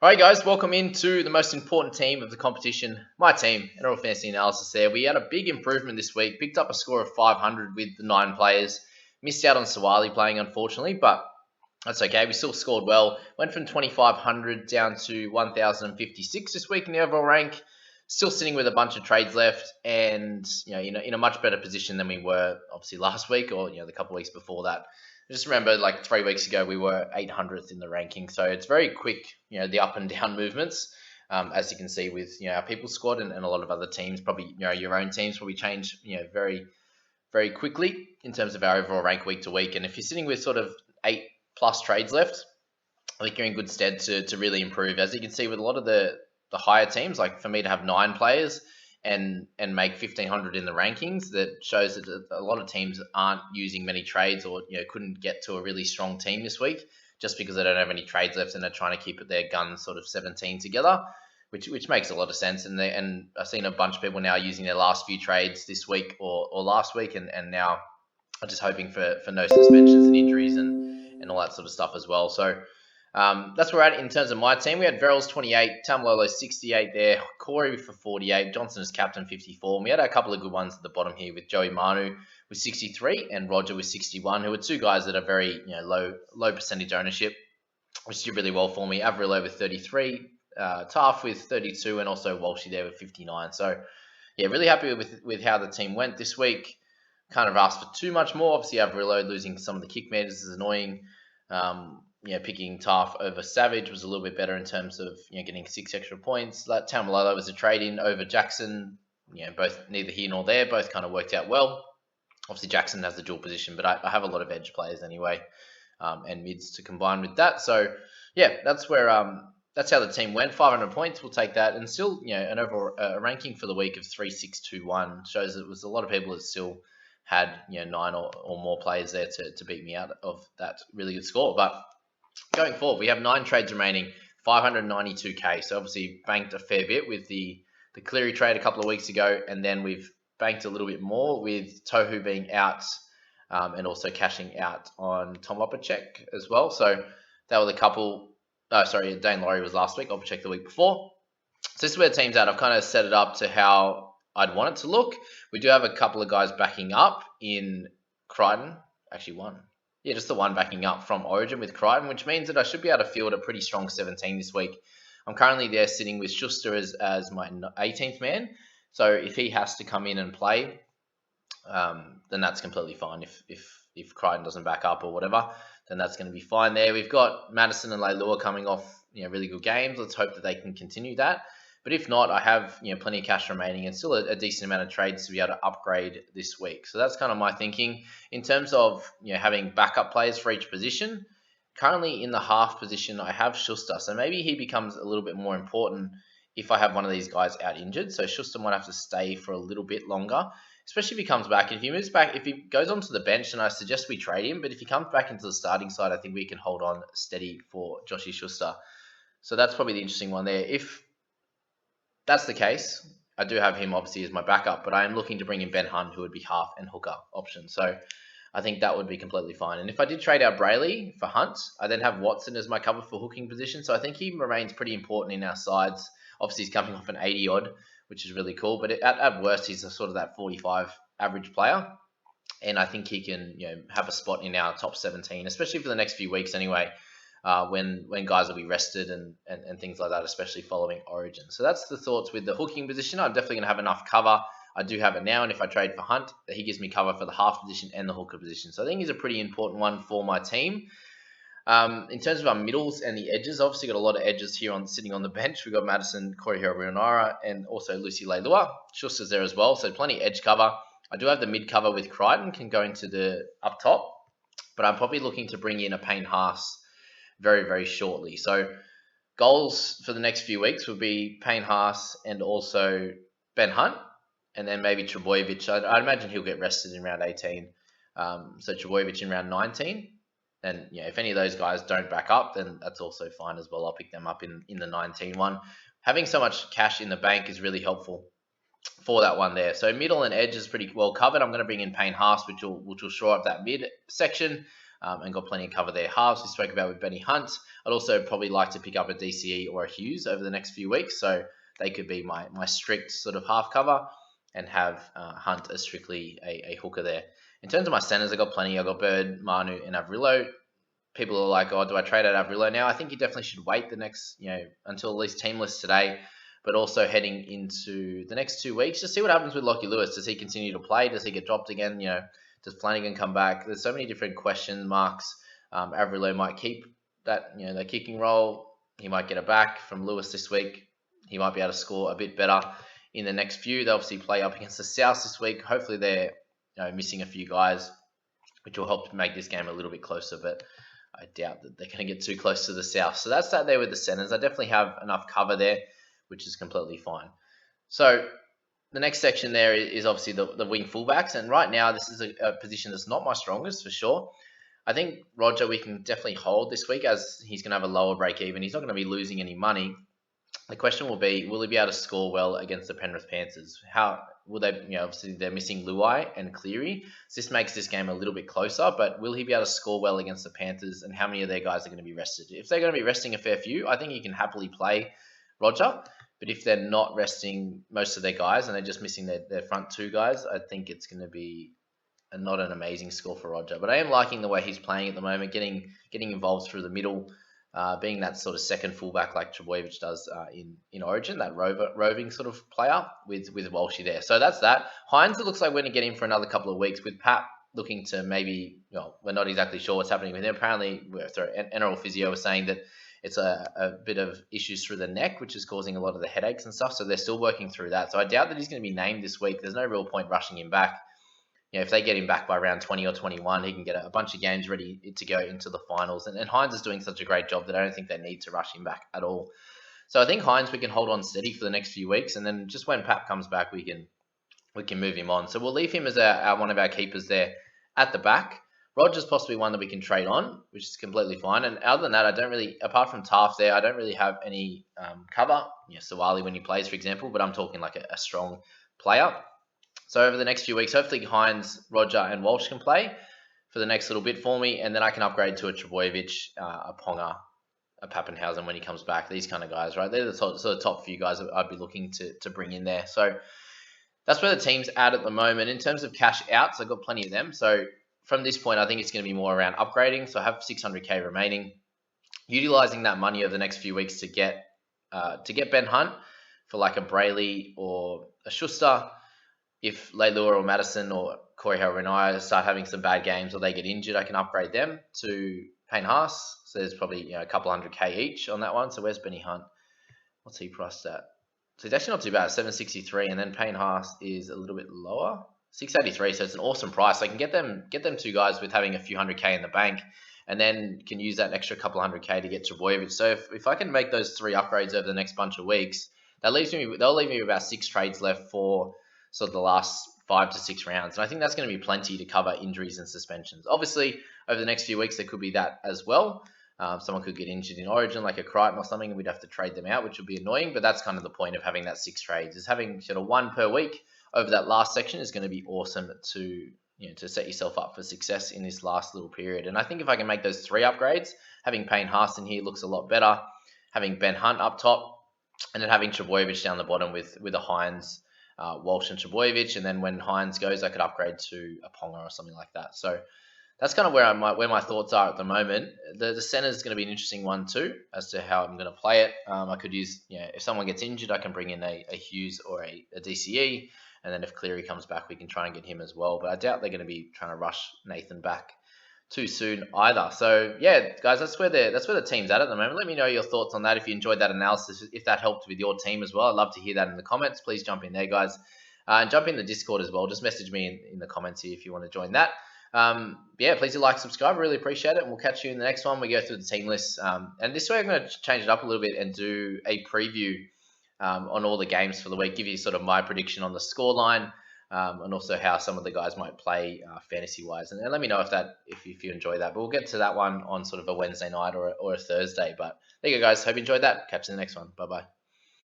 All right, guys, welcome into the most important team of the competition, my team, and all fantasy analysis there. We had a big improvement this week, picked up a score of 500 with the 9 players. Missed out on Sawali playing, unfortunately, but that's okay. We still scored well. Went from 2,500 down to 1,056 this week in the overall rank. Still sitting with a bunch of trades left, and in a much better position than we were obviously last week or the couple of weeks before that. Just remember, like 3 weeks ago, we were 800th in the ranking, so it's very quick. The up and down movements, as you can see with our people squad and a lot of other teams. Probably your own teams probably change very very quickly in terms of our overall rank week to week. And if you're sitting with sort of 8+ trades left, I think you're in good stead to really improve. As you can see with a lot of the higher teams, like for me to have 9 players and make 1,500 in the rankings, that shows that a lot of teams aren't using many trades or couldn't get to a really strong team this week just because they don't have any trades left and they're trying to keep their guns sort of 17 together, which makes a lot of sense. And I've seen a bunch of people now using their last few trades this week or last week, and now are just hoping for no suspensions and injuries and all that sort of stuff as well. So that's where we're at in terms of my team. We had Verrills 28, Tamalolo 68 there, Corey for 48, Johnson as captain 54. And we had a couple of good ones at the bottom here with Joey Manu with 63 and Roger with 61, who are two guys that are very low percentage ownership, which did really well for me. Averillo with 33, Taff with 32, and also Walshy there with 59. So yeah, really happy with how the team went this week. Can't have asked for too much more. Obviously, Averillo losing some of the kick meters is annoying. Picking Taff over Savage was a little bit better in terms of getting 6 extra points. That Tamalolo was a trade-in over Jackson. Both neither here nor there. Both kind of worked out well. Obviously, Jackson has the dual position, but I have a lot of edge players anyway, and mids to combine with that. So yeah, that's where that's how the team went. 500 points, we'll take that, and still an overall ranking for the week of 3,621 shows that it was a lot of people that still had 9 or more players there to beat me out of that really good score. But going forward, we have 9 trades remaining, 592k. So obviously banked a fair bit with the Cleary trade a couple of weeks ago, and then we've banked a little bit more with Tohu being out, and also cashing out on Tom Opacek as well. So that was a couple. Dane Laurie was last week. Opacek the week before. So this is where the team's at. I've kind of set it up to how I'd want it to look. We do have a couple of guys backing up in Crichton. Actually, one. Yeah, just the one backing up from Origin with Crichton, which means that I should be able to field a pretty strong 17 this week. I'm currently there sitting with Schuster as my 18th man. So if he has to come in and play, then that's completely fine. If Crichton doesn't back up or whatever, then that's going to be fine there. We've got Madison and Leilua coming off really good games. Let's hope that they can continue that. But if not, I have plenty of cash remaining and still a decent amount of trades to be able to upgrade this week. So that's kind of my thinking in terms of having backup players for each position. Currently in the half position, I have Schuster, so maybe he becomes a little bit more important if I have one of these guys out injured. So Schuster might have to stay for a little bit longer, especially if he comes back. If he moves back, if he goes onto the bench, then I suggest we trade him. But if he comes back into the starting side, I think we can hold on steady for Joshy Schuster. So that's probably the interesting one there. If that's the case, I do have him obviously as my backup, but I am looking to bring in Ben Hunt, who would be half and hooker option. So I think that would be completely fine. And if I did trade out Brayley for Hunt, I then have Watson as my cover for hooking position. So I think he remains pretty important in our sides. Obviously, he's coming off an 80 odd, which is really cool. But at worst, he's a sort of that 45 average player. And I think he can have a spot in our top 17, especially for the next few weeks anyway, when guys will be rested and things like that, especially following Origin. So that's the thoughts with the hooking position. I'm definitely going to have enough cover. I do have it now, and if I trade for Hunt, he gives me cover for the half position and the hooker position. So I think he's a pretty important one for my team. In terms of our middles and the edges, obviously got a lot of edges here sitting on the bench. We've got Madison, Corey Rionara, and also Lucy Leilua. Schuster's there as well, so plenty edge cover. I do have the mid cover with Crichton, can go into the up top, but I'm probably looking to bring in a Payne Haas very, very shortly. So goals for the next few weeks would be Payne Haas and also Ben Hunt, and then maybe Trebojevic. I'd imagine he'll get rested in round 18. So Trebojevic in round 19. And if any of those guys don't back up, then that's also fine as well. I'll pick them up in the 19 one. Having so much cash in the bank is really helpful for that one there. So middle and edge is pretty well covered. I'm going to bring in Payne Haas, which will shore up that mid section. and got plenty of cover there. Halves we spoke about with Benny Hunt. I'd also probably like to pick up a DCE or a Hughes over the next few weeks, so they could be my strict sort of half cover and have Hunt as strictly a hooker there. In terms of my centers, I got plenty. I got Bird, Manu, and Avrillo. People are like, "Oh, do I trade out Avrillo now?" I think you definitely should wait the next, until at least team list today, but also heading into the next 2 weeks, just see what happens with Lockie Lewis. Does he continue to play? Does he get dropped again? Does Flanagan come back? There's so many different question marks. Avrillo might keep that, that kicking role. He might get it back from Lewis this week. He might be able to score a bit better in the next few. They obviously play up against the South this week. Hopefully they're missing a few guys, which will help to make this game a little bit closer, but I doubt that they're going to get too close to the South. So that's that there with the centers. I definitely have enough cover there, which is completely fine. So the next section there is obviously the wing fullbacks, and right now this is a position that's not my strongest for sure. I think Roger we can definitely hold this week as he's going to have a lower break even. He's not going to be losing any money. The question will be, will he be able to score well against the Penrith Panthers? How will they, obviously they're missing Luai and Cleary. So this makes this game a little bit closer, but will he be able to score well against the Panthers, and how many of their guys are going to be rested? If they're going to be resting a fair few, I think you can happily play Roger. But if they're not resting most of their guys and they're just missing their front two guys, I think it's going to be not an amazing score for Roger. But I am liking the way he's playing at the moment, getting involved through the middle, being that sort of second fullback like Trbojevic does in Origin, that roving sort of player with Walshy there. So that's that. Hines, it looks like we're going to get him for another couple of weeks with Pat looking to maybe, we're not exactly sure what's happening with him. Apparently, NRL Physio was saying that it's a bit of issues through the neck, which is causing a lot of the headaches and stuff. So they're still working through that. So I doubt that he's going to be named this week. There's no real point rushing him back. If they get him back by round 20 or 21, he can get a bunch of games ready to go into the finals. And Hines is doing such a great job that I don't think they need to rush him back at all. So I think Hines we can hold on steady for the next few weeks, and then just when Pat comes back, we can move him on. So we'll leave him as one of our keepers there at the back. Roger's possibly one that we can trade on, which is completely fine. And other than that, I don't really, apart from Taft there, I don't really have any cover. Sawali when he plays, for example, but I'm talking like a strong player. So over the next few weeks, hopefully Hines, Roger, and Walsh can play for the next little bit for me, and then I can upgrade to a Trbojevic, a Ponga, a Pappenhausen when he comes back. These kind of guys, right? They're the top few guys that I'd be looking to bring in there. So that's where the team's at the moment. In terms of cash outs, I've got plenty of them. So from this point, I think it's going to be more around upgrading. So I have 600k remaining, utilizing that money over the next few weeks to get Ben Hunt for like a Brayley or a Schuster. If Leilua or Madison or Corey Harawira start having some bad games or they get injured, I can upgrade them to Payne Haas. So there's probably a couple 100k each on that one. So where's Benny Hunt? What's he priced at? So it's actually not too bad, 763, and then Payne Haas is a little bit lower, 683. So it's an awesome price. So I can get them two guys with having a few 100k in the bank, and then can use that extra couple 100k to get Trbojevic. So if I can make those 3 upgrades over the next bunch of weeks, they'll leave me with about 6 trades left for sort of the last 5 to 6 rounds. And I think that's going to be plenty to cover injuries and suspensions. Obviously, over the next few weeks, there could be that as well. Someone could get injured in Origin, like a Crichton or something, and we'd have to trade them out, which would be annoying. But that's kind of the point of having that 6 trades, is having sort of 1 per week over that last section is going to be awesome to set yourself up for success in this last little period. And I think if I can make those 3 upgrades, having Payne Haas in here looks a lot better, having Ben Hunt up top, and then having Trbojevic down the bottom with a Hines, Walsh and Trbojevic, and then when Hines goes, I could upgrade to a Ponga or something like that. So that's kind of where my thoughts are at the moment. The center is going to be an interesting one too, as to how I'm going to play it. I could use, if someone gets injured, I can bring in a Hughes or a DCE, and then if Cleary comes back, we can try and get him as well. But I doubt they're going to be trying to rush Nathan back too soon either. So yeah, guys, that's where the team's at the moment. Let me know your thoughts on that. If you enjoyed that analysis, if that helped with your team as well, I'd love to hear that in the comments. Please jump in there, guys, and jump in the Discord as well. Just message me in the comments here if you want to join that. Yeah, please do like, subscribe. I really appreciate it, and we'll catch you in the next one. We go through the team list, and this way I'm going to change it up a little bit and do a preview on all the games for the week. Give you sort of my prediction on the scoreline. And also how some of the guys might play fantasy-wise. And let me know if you enjoy that. But we'll get to that one on sort of a Wednesday night or a Thursday. But there you go, guys. Hope you enjoyed that. Catch you in the next one. Bye-bye.